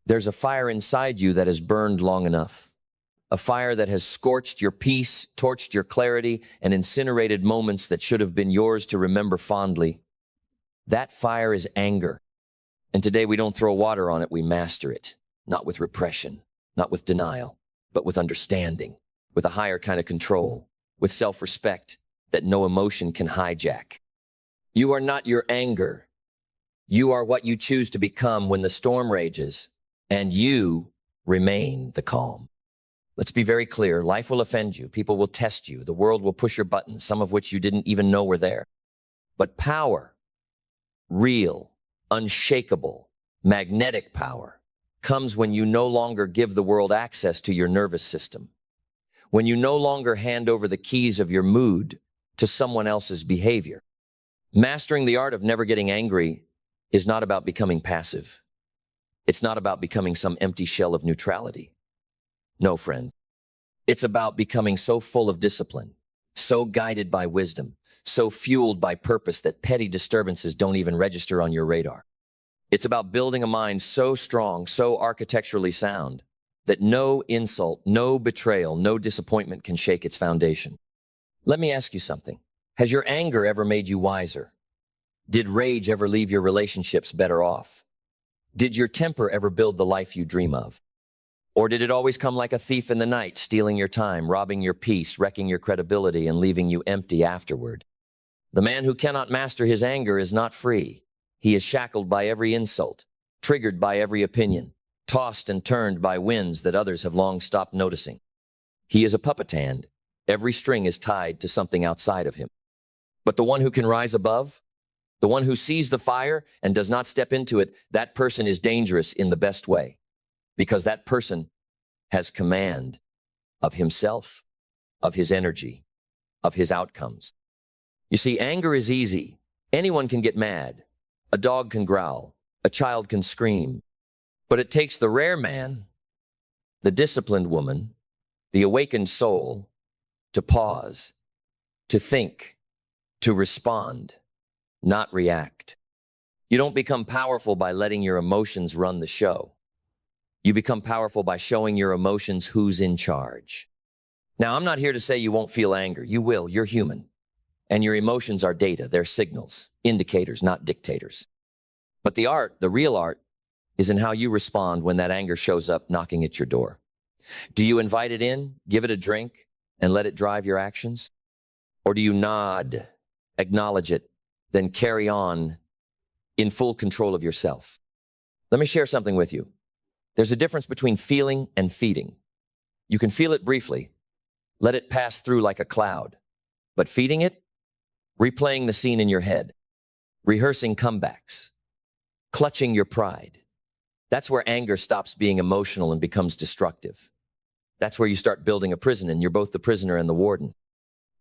There's a fire inside you that has burned long enough. A fire that has scorched your peace, torched your clarity, and incinerated moments that should have been yours to remember fondly. That fire is anger. And today we don't throw water on it, we master it. Not with repression, not with denial, but with understanding, with a higher kind of control, with self-respect that no emotion can hijack. You are not your anger. You are what you choose to become when the storm rages, and you remain the calm. Let's be very clear. Life will offend you. People will test you. The world will push your buttons, some of which you didn't even know were there. But power, real, unshakable, magnetic power, comes when you no longer give the world access to your nervous system. When you no longer hand over the keys of your mood to someone else's behavior. Mastering the art of never getting angry is not about becoming passive. It's not about becoming some empty shell of neutrality. No, friend. It's about becoming so full of discipline, so guided by wisdom, so fueled by purpose that petty disturbances don't even register on your radar. It's about building a mind so strong, so architecturally sound, that no insult, no betrayal, no disappointment can shake its foundation. Let me ask you something. Has your anger ever made you wiser? Did rage ever leave your relationships better off? Did your temper ever build the life you dream of? Or did it always come like a thief in the night, stealing your time, robbing your peace, wrecking your credibility, and leaving you empty afterward? The man who cannot master his anger is not free. He is shackled by every insult, triggered by every opinion, tossed and turned by winds that others have long stopped noticing. He is a puppet hand. Every string is tied to something outside of him. But the one who can rise above, the one who sees the fire and does not step into it, that person is dangerous in the best way, because that person has command of himself, of his energy, of his outcomes. You see, anger is easy. Anyone can get mad. A dog can growl. A child can scream. But it takes the rare man, the disciplined woman, the awakened soul, to pause, to think, to respond, not react. You don't become powerful by letting your emotions run the show. You become powerful by showing your emotions who's in charge. Now, I'm not here to say you won't feel anger. You will. You're human. And your emotions are data. They're signals, indicators, not dictators. But the art, the real art, is in how you respond when that anger shows up knocking at your door. Do you invite it in, give it a drink, and let it drive your actions? Or do you nod, acknowledge it, then carry on in full control of yourself? Let me share something with you. There's a difference between feeling and feeding. You can feel it briefly, let it pass through like a cloud. But feeding it, replaying the scene in your head, rehearsing comebacks, clutching your pride. That's where anger stops being emotional and becomes destructive. That's where you start building a prison and you're both the prisoner and the warden.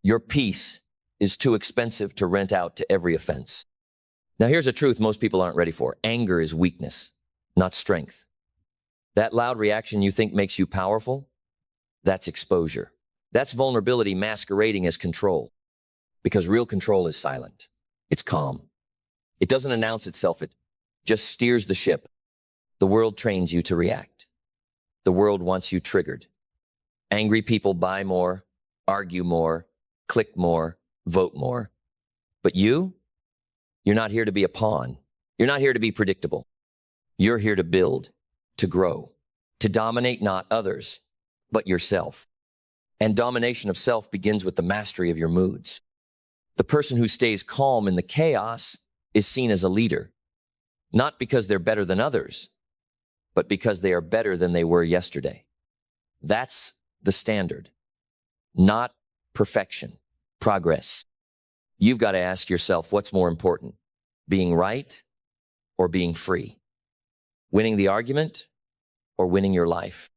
Your peace is too expensive to rent out to every offense. Now here's a truth most people aren't ready for. Anger is weakness, not strength. That loud reaction you think makes you powerful, that's exposure. That's vulnerability masquerading as control. Because real control is silent. It's calm. It doesn't announce itself. It just steers the ship. The world trains you to react. The world wants you triggered. Angry people buy more, argue more, click more, vote more. But you're not here to be a pawn. You're not here to be predictable. You're here to build, to grow, to dominate not others, but yourself. And domination of self begins with the mastery of your moods. The person who stays calm in the chaos is seen as a leader, not because they're better than others, but because they are better than they were yesterday. That's the standard, not perfection, progress. You've got to ask yourself, what's more important, being right or being free? Winning the argument or winning your life?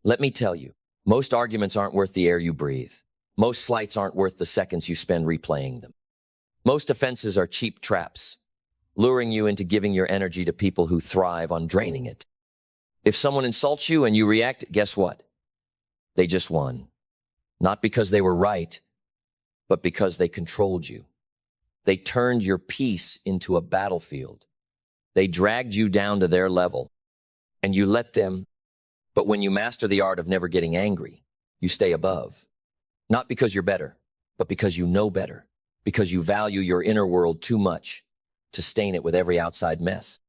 Let me tell you, most arguments aren't worth the air you breathe. Most slights aren't worth the seconds you spend replaying them. Most offenses are cheap traps, luring you into giving your energy to people who thrive on draining it. If someone insults you and you react, guess what? They just won. Not because they were right, but because they controlled you. They turned your peace into a battlefield. They dragged you down to their level. and you let them. But when you master the art of never getting angry, you stay above. Not because you're better, but because you know better, because you value your inner world too much to stain it with every outside mess.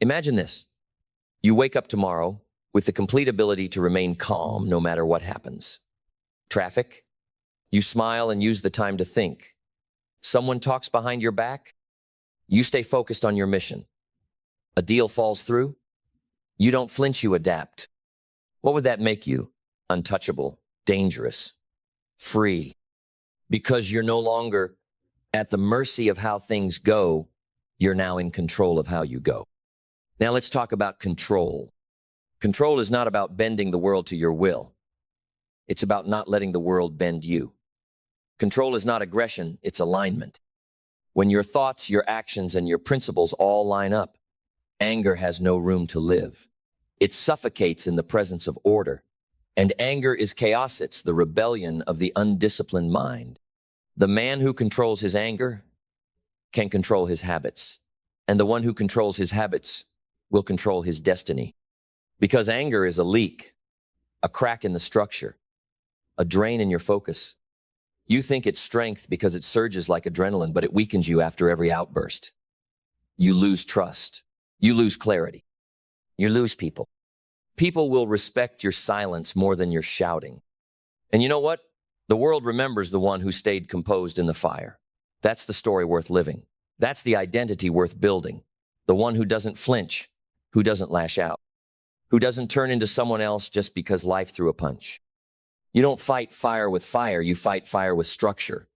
Imagine this. You wake up tomorrow with the complete ability to remain calm no matter what happens. Traffic? You smile and use the time to think. Someone talks behind your back? You stay focused on your mission. A deal falls through? You don't flinch, you adapt. What would that make you? Untouchable, dangerous, free. Because you're no longer at the mercy of how things go, you're now in control of how you go. Now let's talk about control. Control is not about bending the world to your will. It's about not letting the world bend you. Control is not aggression, it's alignment. When your thoughts, your actions, and your principles all line up, anger has no room to live. It suffocates in the presence of order. And anger is chaos, it's the rebellion of the undisciplined mind. The man who controls his anger can control his habits. And the one who controls his habits will control his destiny. Because anger is a leak, a crack in the structure, a drain in your focus. You think it's strength because it surges like adrenaline, but it weakens you after every outburst. You lose trust. You lose clarity. You lose people. People will respect your silence more than your shouting. And you know what? The world remembers the one who stayed composed in the fire. That's the story worth living. That's the identity worth building. The one who doesn't flinch, who doesn't lash out, who doesn't turn into someone else just because life threw a punch. You don't fight fire with fire, you fight fire with structure,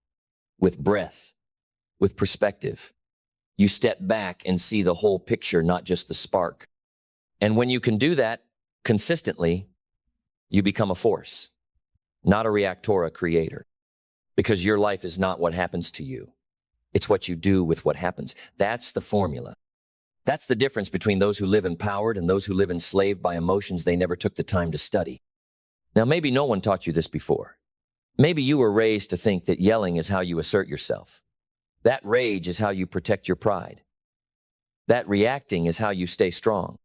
with breath, with perspective. You step back and see the whole picture, not just the spark. And when you can do that consistently, you become a force, not a reactor, a creator. Because your life is not what happens to you. It's what you do with what happens. That's the formula. That's the difference between those who live empowered and those who live enslaved by emotions they never took the time to study. Now, maybe no one taught you this before. Maybe you were raised to think that yelling is how you assert yourself. That rage is how you protect your pride. That reacting is how you stay strong.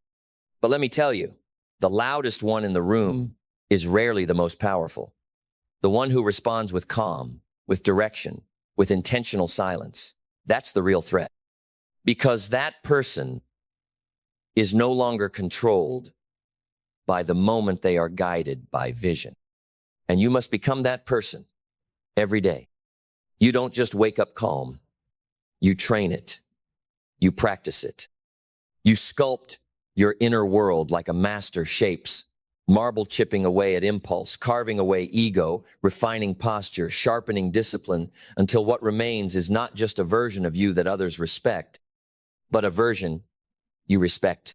But let me tell you, the loudest one in the room is rarely the most powerful. The one who responds with calm, with direction, with intentional silence. That's the real threat. Because that person is no longer controlled by the moment they are guided by vision. And you must become that person every day. You don't just wake up calm. You train it. You practice it. You sculpt your inner world like a master shapes, marble chipping away at impulse, carving away ego, refining posture, sharpening discipline, until what remains is not just a version of you that others respect, but a version you respect.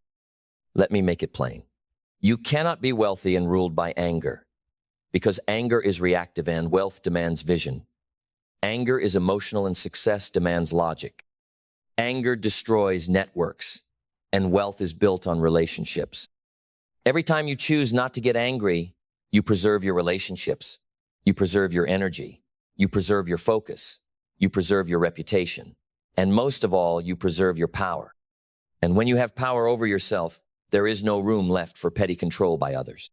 Let me make it plain. You cannot be wealthy and ruled by anger, because anger is reactive and wealth demands vision. Anger is emotional and success demands logic. Anger destroys networks, and wealth is built on relationships. Every time you choose not to get angry, you preserve your relationships. You preserve your energy. You preserve your focus. You preserve your reputation. And most of all, you preserve your power. And when you have power over yourself, there is no room left for petty control by others.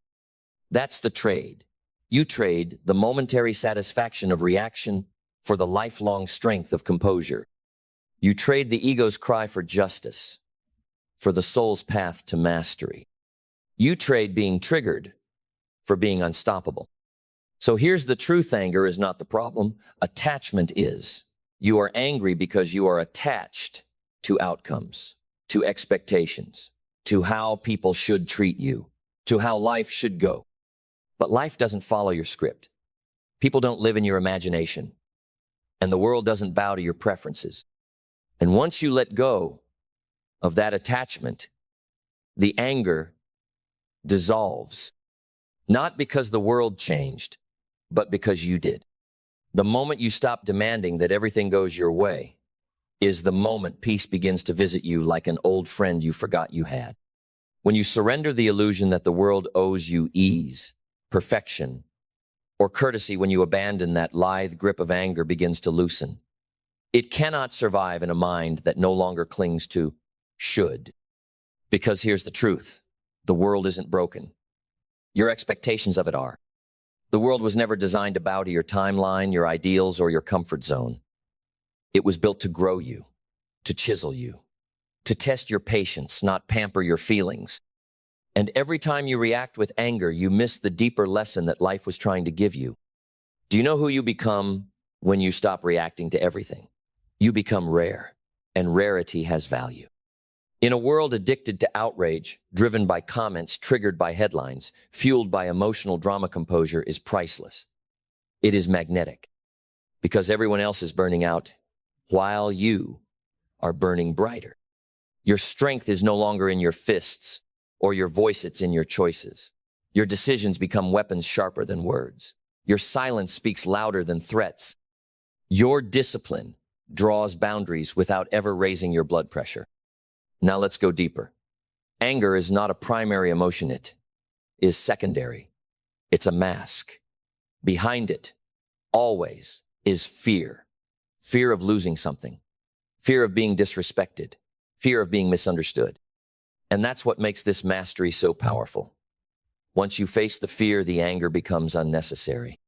That's the trade. You trade the momentary satisfaction of reaction for the lifelong strength of composure. You trade the ego's cry for justice for the soul's path to mastery. You trade being triggered for being unstoppable. So here's the truth. Anger is not the problem. Attachment is. You are angry because you are attached to outcomes, to expectations, to how people should treat you, to how life should go. But life doesn't follow your script. People don't live in your imagination. And the world doesn't bow to your preferences. And once you let go of that attachment, the anger dissolves. Not because the world changed, but because you did. The moment you stop demanding that everything goes your way is the moment peace begins to visit you like an old friend you forgot you had. When you surrender the illusion that the world owes you ease, perfection, or courtesy, when you abandon that lithe grip of anger begins to loosen. It cannot survive in a mind that no longer clings to should. Because here's the truth. The world isn't broken. Your expectations of it are. The world was never designed to bow to your timeline, your ideals, or your comfort zone. It was built to grow you, to chisel you, to test your patience, not pamper your feelings. And every time you react with anger, you miss the deeper lesson that life was trying to give you. Do you know who you become when you stop reacting to everything? You become rare, and rarity has value. In a world addicted to outrage, driven by comments, triggered by headlines, fueled by emotional drama, composure is priceless. It is magnetic, because everyone else is burning out while you are burning brighter. Your strength is no longer in your fists or your voice, it's in your choices. Your decisions become weapons sharper than words. Your silence speaks louder than threats. Your discipline draws boundaries without ever raising your blood pressure. Now let's go deeper. Anger is not a primary emotion, it is secondary. It's a mask. Behind it, always, is fear. Fear of losing something. Fear of being disrespected. Fear of being misunderstood. And that's what makes this mastery so powerful. Once you face the fear, the anger becomes unnecessary.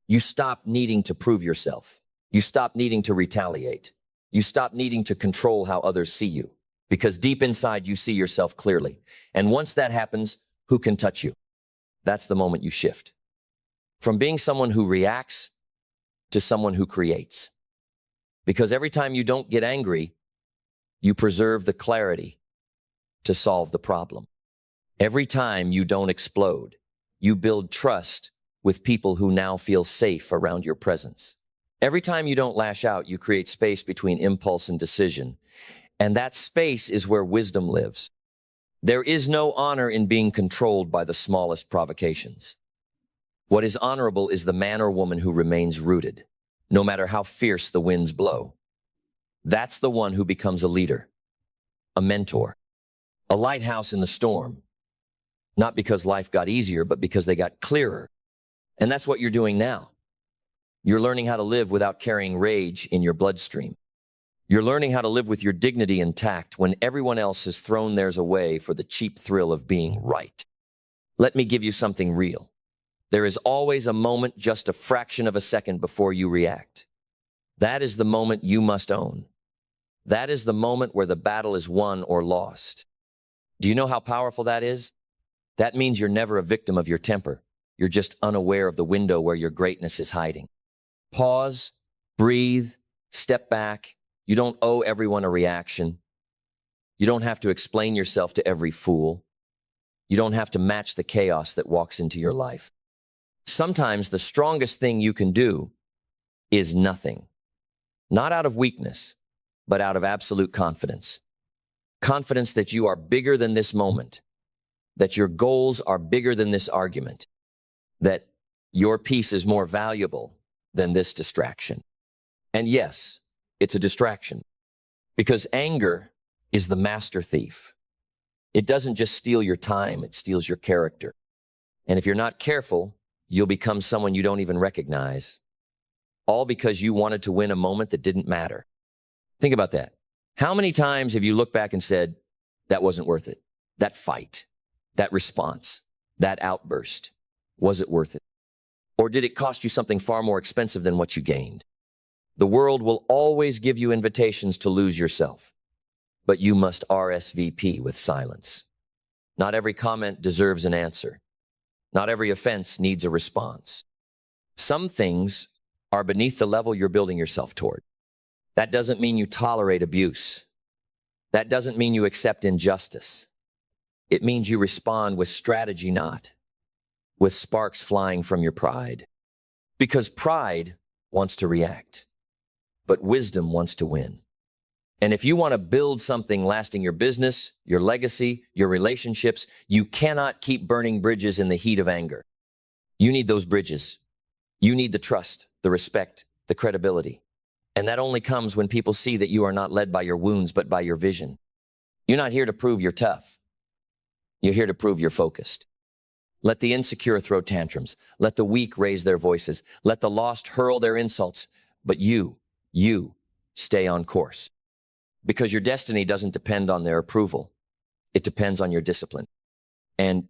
You stop needing to prove yourself. You stop needing to retaliate. You stop needing to control how others see you. Because deep inside, you see yourself clearly. And once that happens, who can touch you? That's the moment you shift. From being someone who reacts to someone who creates. Because every time you don't get angry, you preserve the clarity to solve the problem. Every time you don't explode, you build trust with people who now feel safe around your presence. Every time you don't lash out, you create space between impulse and decision. And that space is where wisdom lives. There is no honor in being controlled by the smallest provocations. What is honorable is the man or woman who remains rooted, no matter how fierce the winds blow. That's the one who becomes a leader, a mentor, a lighthouse in the storm. Not because life got easier, but because they got clearer. And that's what you're doing now. You're learning how to live without carrying rage in your bloodstream. You're learning how to live with your dignity intact when everyone else has thrown theirs away for the cheap thrill of being right. Let me give you something real. There is always a moment, just a fraction of a second before you react. That is the moment you must own. That is the moment where the battle is won or lost. Do you know how powerful that is? That means you're never a victim of your temper. You're just unaware of the window where your greatness is hiding. Pause, breathe, step back. You don't owe everyone a reaction. You don't have to explain yourself to every fool. You don't have to match the chaos that walks into your life. Sometimes the strongest thing you can do is nothing. Not out of weakness, but out of absolute confidence. Confidence that you are bigger than this moment, that your goals are bigger than this argument, that your peace is more valuable than this distraction. And yes, it's a distraction, because anger is the master thief. It doesn't just steal your time, it steals your character. And if you're not careful, you'll become someone you don't even recognize, all because you wanted to win a moment that didn't matter. Think about that. How many times have you looked back and said, that wasn't worth it? That fight, that response, that outburst, was it worth it? Or did it cost you something far more expensive than what you gained? The world will always give you invitations to lose yourself, but you must RSVP with silence. Not every comment deserves an answer. Not every offense needs a response. Some things are beneath the level you're building yourself toward. That doesn't mean you tolerate abuse. That doesn't mean you accept injustice. It means you respond with strategy, not with sparks flying from your pride. Because pride wants to react, but wisdom wants to win. And if you want to build something lasting, your business, your legacy, your relationships, you cannot keep burning bridges in the heat of anger. You need those bridges. You need the trust, the respect, the credibility. And that only comes when people see that you are not led by your wounds, but by your vision. You're not here to prove you're tough. You're here to prove you're focused. Let the insecure throw tantrums. Let the weak raise their voices. Let the lost hurl their insults. But you stay on course. Because your destiny doesn't depend on their approval. It depends on your discipline. And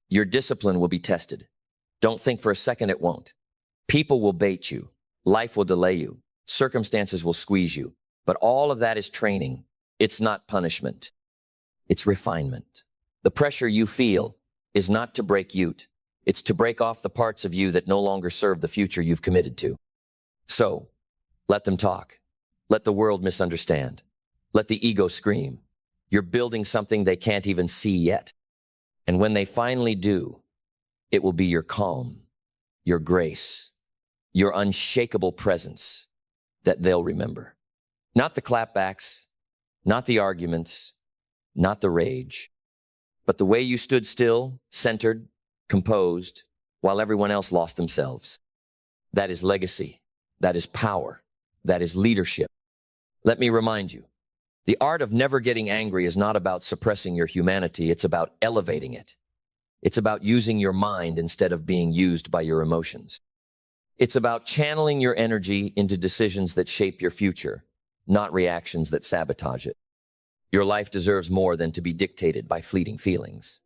your discipline will be tested. Don't think for a second it won't. People will bait you. Life will delay you. Circumstances will squeeze you. But all of that is training. It's not punishment. It's refinement. The pressure you feel is not to break you. It's to break off the parts of you that no longer serve the future you've committed to. So, let them talk. Let the world misunderstand. Let the ego scream. You're building something they can't even see yet. And when they finally do, it will be your calm, your grace, your unshakable presence that they'll remember. Not the clapbacks, not the arguments, not the rage, but the way you stood still, centered, composed, while everyone else lost themselves. That is legacy. That is power. That is leadership. Let me remind you, the art of never getting angry is not about suppressing your humanity. It's about elevating it. It's about using your mind instead of being used by your emotions. It's about channeling your energy into decisions that shape your future, not reactions that sabotage it. Your life deserves more than to be dictated by fleeting feelings.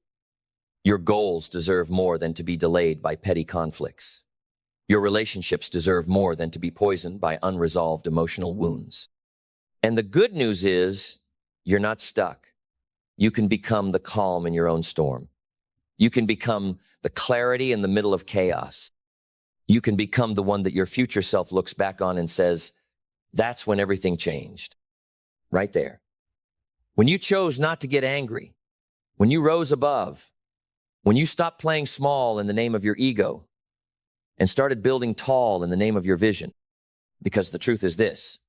Your goals deserve more than to be delayed by petty conflicts. Your relationships deserve more than to be poisoned by unresolved emotional wounds. And the good news is, you're not stuck. You can become the calm in your own storm. You can become the clarity in the middle of chaos. You can become the one that your future self looks back on and says, that's when everything changed. Right there. When you chose not to get angry, when you rose above, when you stopped playing small in the name of your ego and started building tall in the name of your vision. Because the truth is this,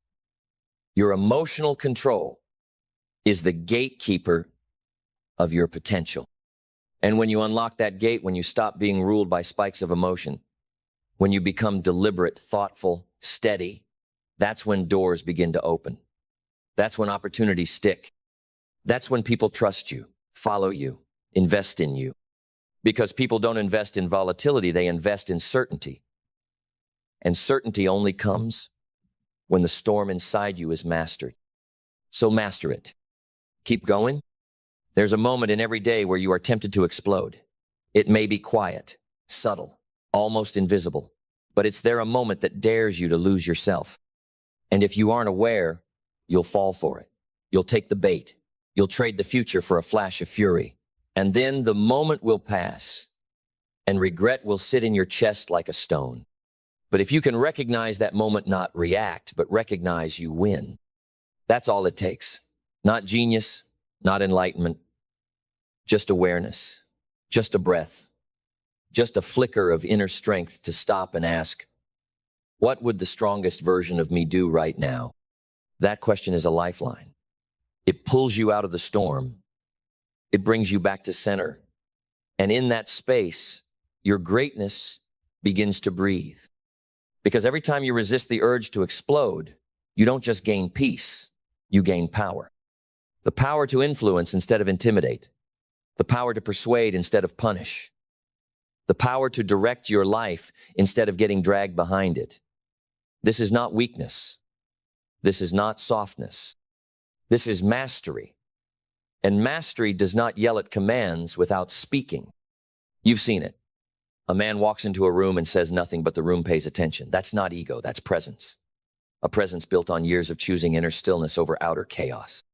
your emotional control is the gatekeeper of your potential. And when you unlock that gate, when you stop being ruled by spikes of emotion, when you become deliberate, thoughtful, steady, that's when doors begin to open. That's when opportunities stick. That's when people trust you, follow you, invest in you. Because people don't invest in volatility, they invest in certainty. And certainty only comes when the storm inside you is mastered. So master it. Keep going. There's a moment in every day where you are tempted to explode. It may be quiet, subtle, almost invisible, but it's there a moment that dares you to lose yourself. And if you aren't aware, you'll fall for it. You'll take the bait. You'll trade the future for a flash of fury. And then the moment will pass, and regret will sit in your chest like a stone. But if you can recognize that moment, not react, but recognize you win, that's all it takes. Not genius, not enlightenment, just awareness, just a breath, just a flicker of inner strength to stop and ask, what would the strongest version of me do right now? That question is a lifeline. It pulls you out of the storm. It brings you back to center. And in that space, your greatness begins to breathe. Because every time you resist the urge to explode, you don't just gain peace, you gain power. The power to influence instead of intimidate. The power to persuade instead of punish. The power to direct your life instead of getting dragged behind it. This is not weakness. This is not softness. This is mastery. And mastery does not yell at commands without speaking. You've seen it. A man walks into a room and says nothing, but the room pays attention. That's not ego, that's presence. A presence built on years of choosing inner stillness over outer chaos.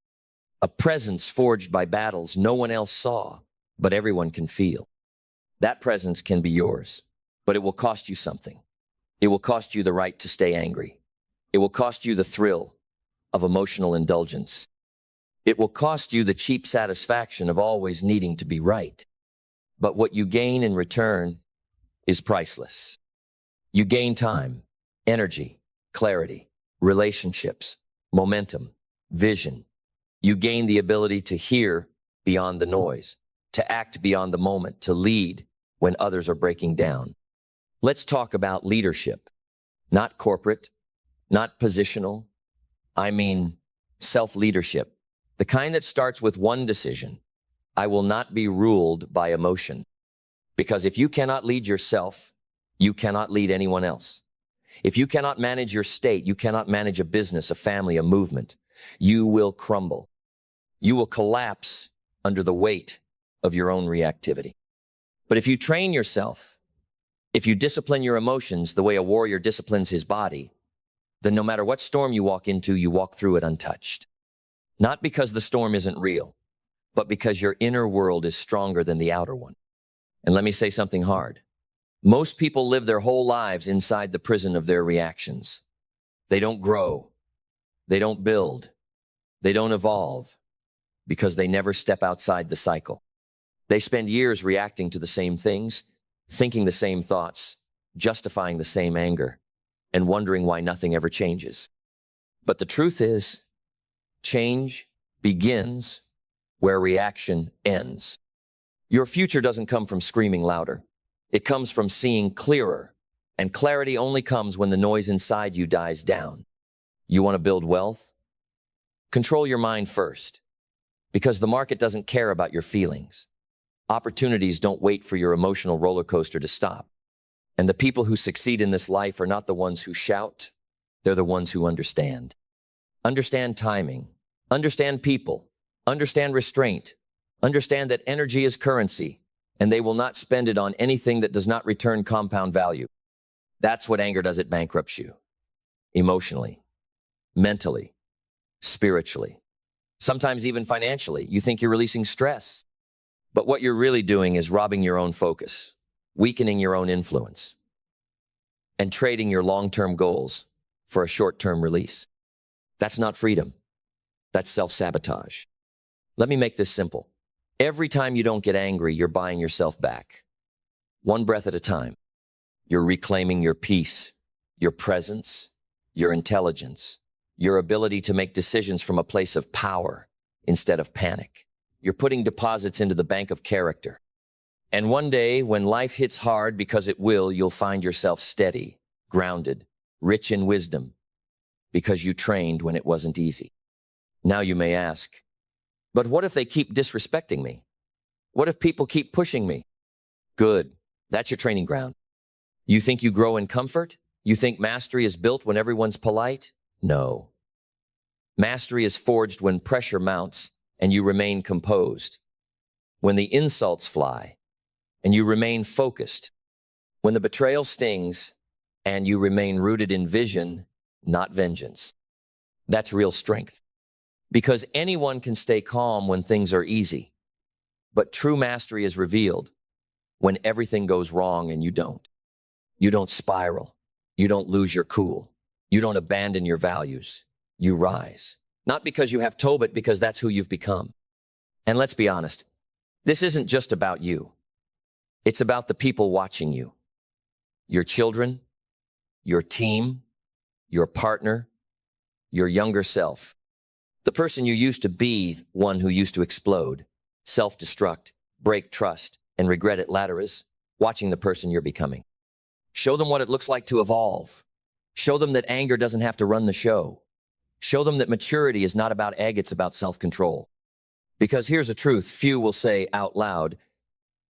A presence forged by battles no one else saw, but everyone can feel. That presence can be yours, but it will cost you something. It will cost you the right to stay angry. It will cost you the thrill of emotional indulgence. It will cost you the cheap satisfaction of always needing to be right. But what you gain in return is priceless. You gain time, energy, clarity, relationships, momentum, vision. You gain the ability to hear beyond the noise, to act beyond the moment, to lead when others are breaking down. Let's talk about leadership. Not corporate, not positional. I mean self-leadership. The kind that starts with one decision. I will not be ruled by emotion. Because if you cannot lead yourself, you cannot lead anyone else. If you cannot manage your state, you cannot manage a business, a family, a movement. You will crumble. You will collapse under the weight of your own reactivity. But if you train yourself, if you discipline your emotions the way a warrior disciplines his body, then no matter what storm you walk into, you walk through it untouched. Not because the storm isn't real, but because your inner world is stronger than the outer one. And let me say something hard. Most people live their whole lives inside the prison of their reactions. They don't grow. They don't build. They don't evolve because they never step outside the cycle. They spend years reacting to the same things, thinking the same thoughts, justifying the same anger, and wondering why nothing ever changes. But the truth is, change begins where reaction ends. Your future doesn't come from screaming louder. It comes from seeing clearer, and clarity only comes when the noise inside you dies down. You want to build wealth? Control your mind first, because the market doesn't care about your feelings. Opportunities don't wait for your emotional roller coaster to stop. And the people who succeed in this life are not the ones who shout, they're the ones who understand. Understand timing, understand people, understand restraint, understand that energy is currency, and they will not spend it on anything that does not return compound value. That's what anger does. It bankrupts you. Emotionally, mentally, spiritually, sometimes even financially. You think you're releasing stress, but what you're really doing is robbing your own focus, weakening your own influence, and trading your long-term goals for a short-term release. That's not freedom. That's self-sabotage. Let me make this simple. Every time you don't get angry, you're buying yourself back. One breath at a time. You're reclaiming your peace, your presence, your intelligence, your ability to make decisions from a place of power instead of panic. You're putting deposits into the bank of character. And one day, when life hits hard, because it will, you'll find yourself steady, grounded, rich in wisdom, because you trained when it wasn't easy. Now you may ask, but what if they keep disrespecting me? What if people keep pushing me? Good. That's your training ground. You think you grow in comfort? You think mastery is built when everyone's polite? No. Mastery is forged when pressure mounts and you remain composed. When the insults fly and you remain focused. When the betrayal stings and you remain rooted in vision, not vengeance. That's real strength. Because anyone can stay calm when things are easy. But true mastery is revealed when everything goes wrong and you don't. You don't spiral. You don't lose your cool. You don't abandon your values. You rise. Not because you have to, but because that's who you've become. And let's be honest, this isn't just about you. It's about the people watching you. Your children, your team, your partner, your younger self. The person you used to be, one who used to explode, self-destruct, break trust, and regret it later, is watching the person you're becoming. Show them what it looks like to evolve. Show them that anger doesn't have to run the show. Show them that maturity is not about egg, it's about self-control. Because here's the truth, few will say out loud,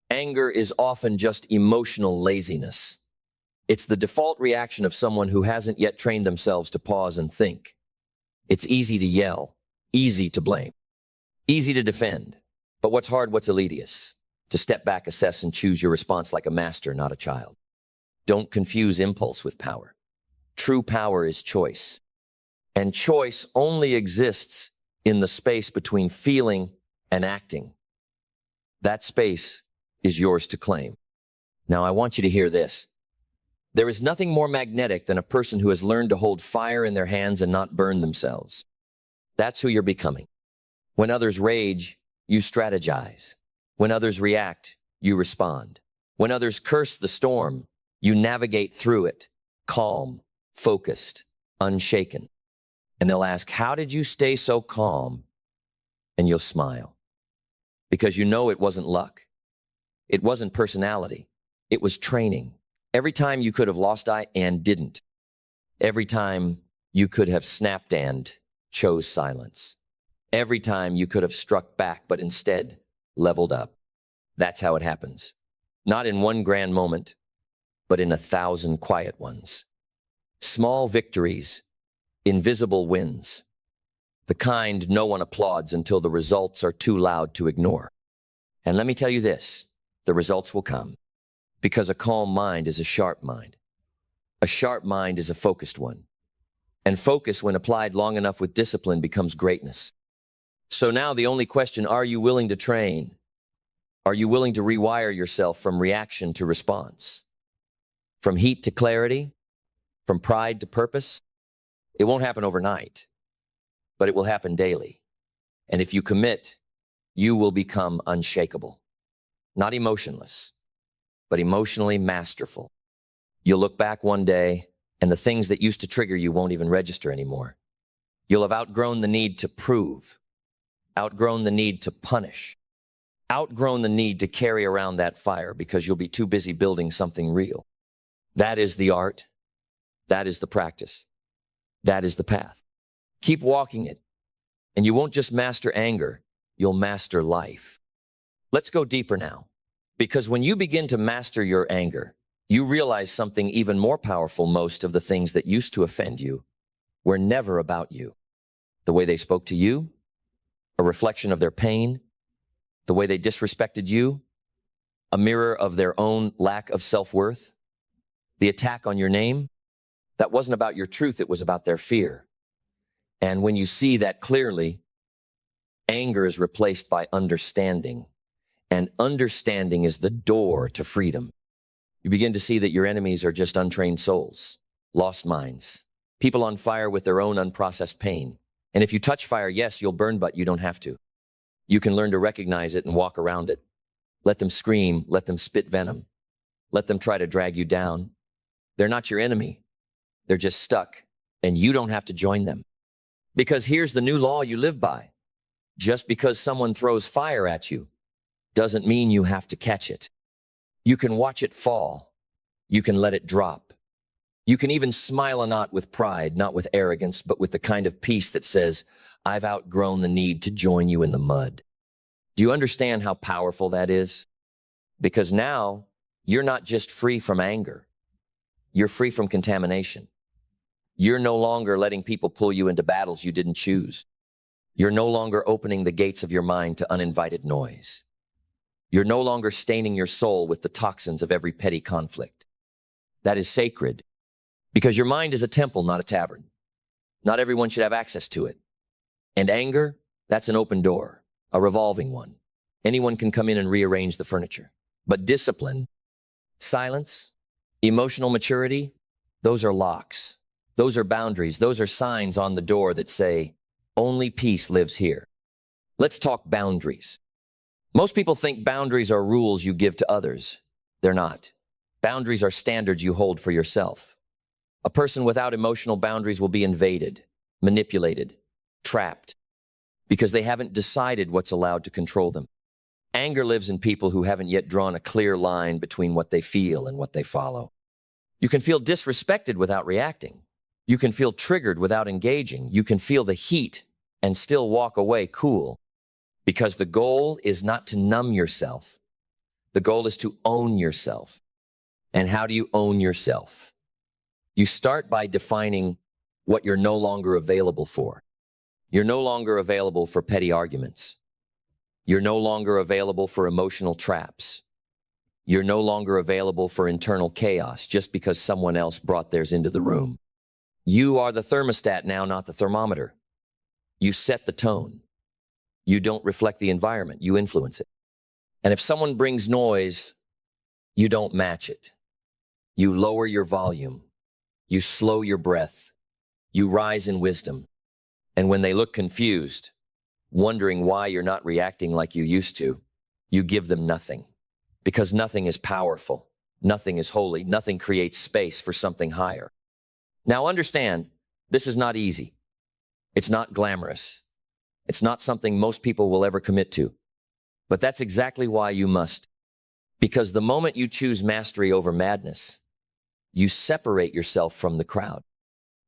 anger is often just emotional laziness. It's the default reaction of someone who hasn't yet trained themselves to pause and think. It's easy to yell, easy to blame, easy to defend. But what's hard, what's elitist? To step back, assess, and choose your response like a master, not a child. Don't confuse impulse with power. True power is choice. And choice only exists in the space between feeling and acting. That space is yours to claim. Now, I want you to hear this. There is nothing more magnetic than a person who has learned to hold fire in their hands and not burn themselves. That's who you're becoming. When others rage, you strategize. When others react, you respond. When others curse the storm, you navigate through it, calm, focused, unshaken. And they'll ask, how did you stay so calm? And you'll smile. Because you know it wasn't luck. It wasn't personality. It was training. Every time you could have lost and didn't. Every time you could have snapped and chose silence. Every time you could have struck back, but instead leveled up. That's how it happens. Not in one grand moment, but in 1,000 quiet ones. Small victories, invisible wins. The kind no one applauds until the results are too loud to ignore. And let me tell you this, the results will come. Because a calm mind is a sharp mind. A sharp mind is a focused one. And focus, when applied long enough with discipline, becomes greatness. So now the only question, are you willing to train? Are you willing to rewire yourself from reaction to response? From heat to clarity? From pride to purpose? It won't happen overnight, but it will happen daily. And if you commit, you will become unshakable. Not emotionless, but emotionally masterful. You'll look back one day, and the things that used to trigger you won't even register anymore. You'll have outgrown the need to prove, outgrown the need to punish, outgrown the need to carry around that fire because you'll be too busy building something real. That is the art. That is the practice. That is the path. Keep walking it, and you won't just master anger, you'll master life. Let's go deeper now, because when you begin to master your anger, you realize something even more powerful. Most of the things that used to offend you were never about you. The way they spoke to you, a reflection of their pain, the way they disrespected you, a mirror of their own lack of self-worth, the attack on your name, that wasn't about your truth, it was about their fear. And when you see that clearly, anger is replaced by understanding, and understanding is the door to freedom. You begin to see that your enemies are just untrained souls, lost minds, people on fire with their own unprocessed pain. And if you touch fire, yes, you'll burn, but you don't have to. You can learn to recognize it and walk around it. Let them scream, let them spit venom. Let them try to drag you down. They're not your enemy. They're just stuck, and you don't have to join them. Because here's the new law you live by. Just because someone throws fire at you doesn't mean you have to catch it. You can watch it fall. You can let it drop. You can even smile not with pride, not with arrogance, but with the kind of peace that says, I've outgrown the need to join you in the mud. Do you understand how powerful that is? Because now you're not just free from anger. You're free from contamination. You're no longer letting people pull you into battles you didn't choose. You're no longer opening the gates of your mind to uninvited noise. You're no longer staining your soul with the toxins of every petty conflict. That is sacred, because your mind is a temple, not a tavern. Not everyone should have access to it. And anger, that's an open door, a revolving one. Anyone can come in and rearrange the furniture. But discipline, silence, emotional maturity, those are locks. Those are boundaries. Those are signs on the door that say, only peace lives here. Let's talk boundaries. Most people think boundaries are rules you give to others. They're not. Boundaries are standards you hold for yourself. A person without emotional boundaries will be invaded, manipulated, trapped, because they haven't decided what's allowed to control them. Anger lives in people who haven't yet drawn a clear line between what they feel and what they follow. You can feel disrespected without reacting. You can feel triggered without engaging. You can feel the heat and still walk away cool. Because the goal is not to numb yourself. The goal is to own yourself. And how do you own yourself? You start by defining what you're no longer available for. You're no longer available for petty arguments. You're no longer available for emotional traps. You're no longer available for internal chaos just because someone else brought theirs into the room. You are the thermostat now, not the thermometer. You set the tone. You don't reflect the environment, you influence it. And if someone brings noise, you don't match it. You lower your volume. You slow your breath. You rise in wisdom. And when they look confused, wondering why you're not reacting like you used to, you give them nothing. Because nothing is powerful. Nothing is holy. Nothing creates space for something higher. Now understand, this is not easy. It's not glamorous. It's not something most people will ever commit to. But that's exactly why you must. Because the moment you choose mastery over madness, you separate yourself from the crowd.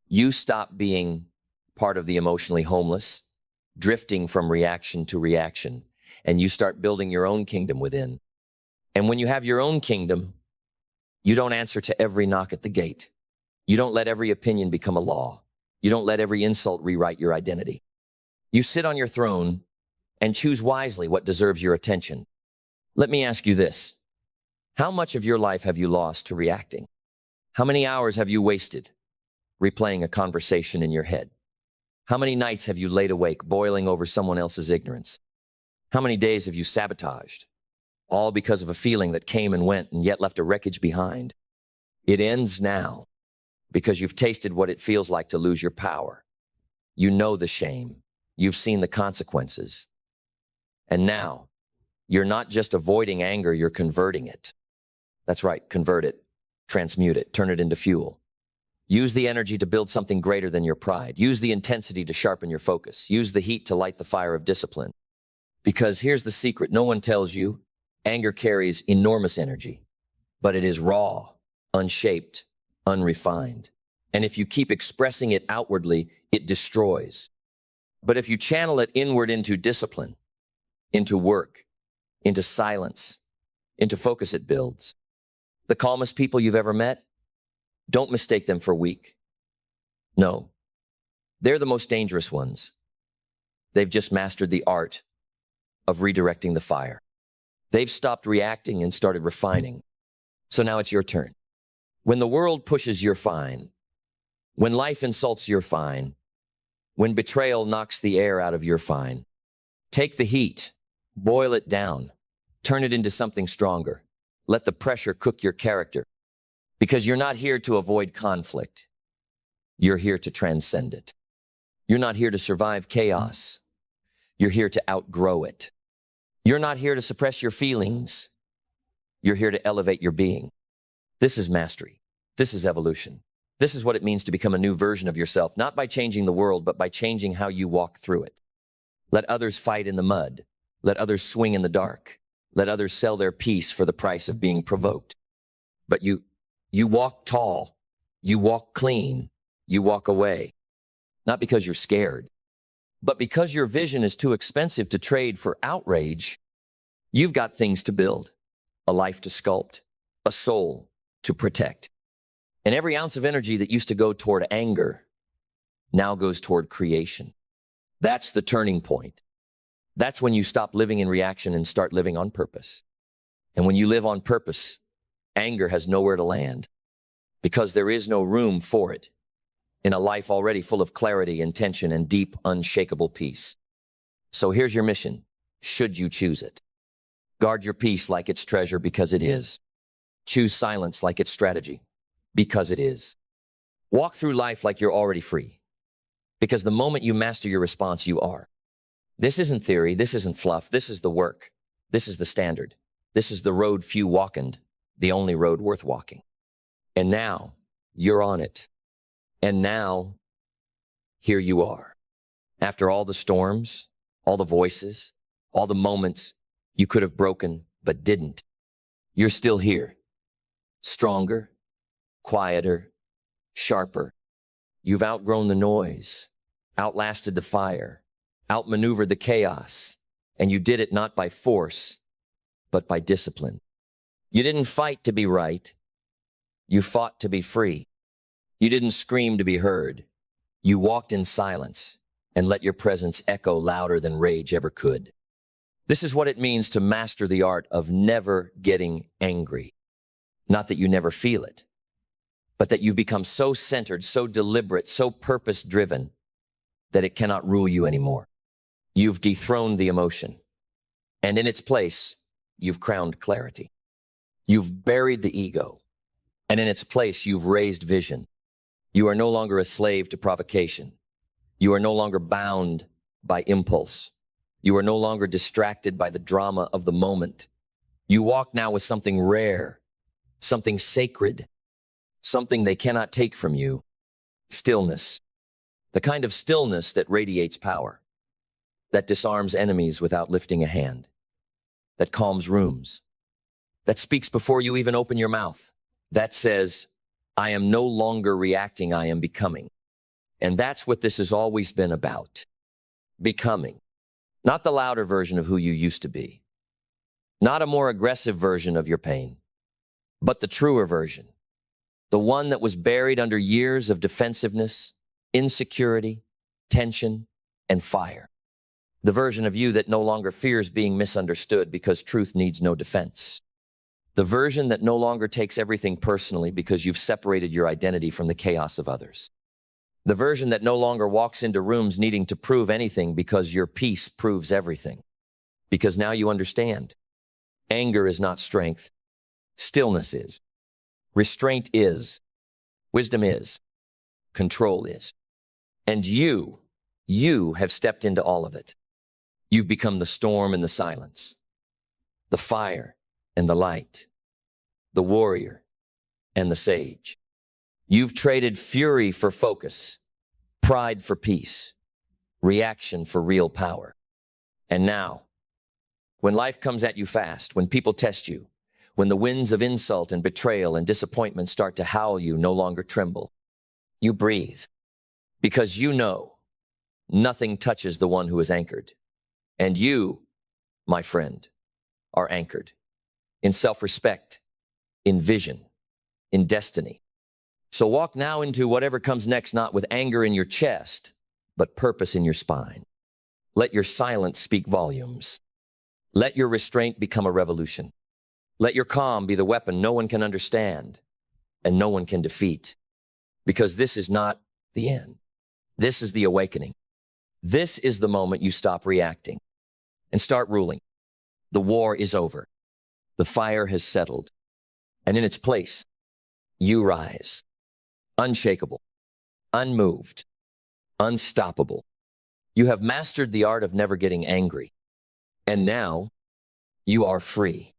You stop being part of the emotionally homeless, drifting from reaction to reaction, and you start building your own kingdom within. And when you have your own kingdom, you don't answer to every knock at the gate. You don't let every opinion become a law. You don't let every insult rewrite your identity. You sit on your throne and choose wisely what deserves your attention. Let me ask you this. How much of your life have you lost to reacting? How many hours have you wasted replaying a conversation in your head? How many nights have you laid awake boiling over someone else's ignorance? How many days have you sabotaged? All because of a feeling that came and went and yet left a wreckage behind. It ends now because you've tasted what it feels like to lose your power. You know the shame. You've seen the consequences. And now, you're not just avoiding anger, you're converting it. That's right, convert it, transmute it, turn it into fuel. Use the energy to build something greater than your pride. Use the intensity to sharpen your focus. Use the heat to light the fire of discipline. Because here's the secret no one tells you. Anger carries enormous energy, but it is raw, unshaped, unrefined. And if you keep expressing it outwardly, it destroys. But if you channel it inward into discipline, into work, into silence, into focus, it builds. The calmest people you've ever met, don't mistake them for weak. No, they're the most dangerous ones. They've just mastered the art of redirecting the fire. They've stopped reacting and started refining. So now it's your turn. When the world pushes, you're fine. When life insults, you're fine. When betrayal knocks the air out of, you're fine. Take the heat, boil it down, turn it into something stronger. Let the pressure cook your character. Because you're not here to avoid conflict. You're here to transcend it. You're not here to survive chaos. You're here to outgrow it. You're not here to suppress your feelings. You're here to elevate your being. This is mastery. This is evolution. This is what it means to become a new version of yourself, not by changing the world, but by changing how you walk through it. Let others fight in the mud. Let others swing in the dark. Let others sell their peace for the price of being provoked. But you walk tall. You walk clean. You walk away. Not because you're scared, but because your vision is too expensive to trade for outrage. You've got things to build, a life to sculpt, a soul to protect. And every ounce of energy that used to go toward anger now goes toward creation. That's the turning point. That's when you stop living in reaction and start living on purpose. And when you live on purpose, anger has nowhere to land because there is no room for it in a life already full of clarity, intention, and deep, unshakable peace. So here's your mission, should you choose it. Guard your peace like it's treasure because it is. Choose silence like it's strategy because it is. Walk through life like you're already free because the moment you master your response, you are. This isn't theory. This isn't fluff. This is the work. This is the standard. This is the road few walk, and the only road worth walking. And now you're on it. And now, here you are. After all the storms, all the voices, all the moments you could have broken but didn't, you're still here. Stronger, quieter, sharper. You've outgrown the noise, outlasted the fire, outmaneuvered the chaos, and you did it not by force, but by discipline. You didn't fight to be right. You fought to be free. You didn't scream to be heard. You walked in silence and let your presence echo louder than rage ever could. This is what it means to master the art of never getting angry. Not that you never feel it, but that you've become so centered, so deliberate, so purpose-driven that it cannot rule you anymore. You've dethroned the emotion, and in its place, you've crowned clarity. You've buried the ego, and in its place, you've raised vision. You are no longer a slave to provocation. You are no longer bound by impulse. You are no longer distracted by the drama of the moment. You walk now with something rare, something sacred, something they cannot take from you. Stillness. The kind of stillness that radiates power, that disarms enemies without lifting a hand, that calms rooms, that speaks before you even open your mouth, that says, I am no longer reacting, I am becoming. And that's what this has always been about. Becoming. Not the louder version of who you used to be. Not a more aggressive version of your pain, but the truer version. The one that was buried under years of defensiveness, insecurity, tension, and fire. The version of you that no longer fears being misunderstood because truth needs no defense. The version that no longer takes everything personally because you've separated your identity from the chaos of others. The version that no longer walks into rooms needing to prove anything because your peace proves everything. Because now you understand. Anger is not strength. Stillness is. Restraint is. Wisdom is. Control is. And you have stepped into all of it. You've become the storm and the silence, the fire and the light, the warrior and the sage. You've traded fury for focus, pride for peace, reaction for real power. And now, when life comes at you fast, when people test you, when the winds of insult and betrayal and disappointment start to howl, you no longer tremble. You breathe, because you know nothing touches the one who is anchored. And you, my friend, are anchored in self-respect, in vision, in destiny. So walk now into whatever comes next, not with anger in your chest, but purpose in your spine. Let your silence speak volumes. Let your restraint become a revolution. Let your calm be the weapon no one can understand and no one can defeat. Because this is not the end. This is the awakening. This is the moment you stop reacting and start ruling. The war is over. The fire has settled. And in its place, you rise. Unshakable, unmoved, unstoppable. You have mastered the art of never getting angry. And now, you are free.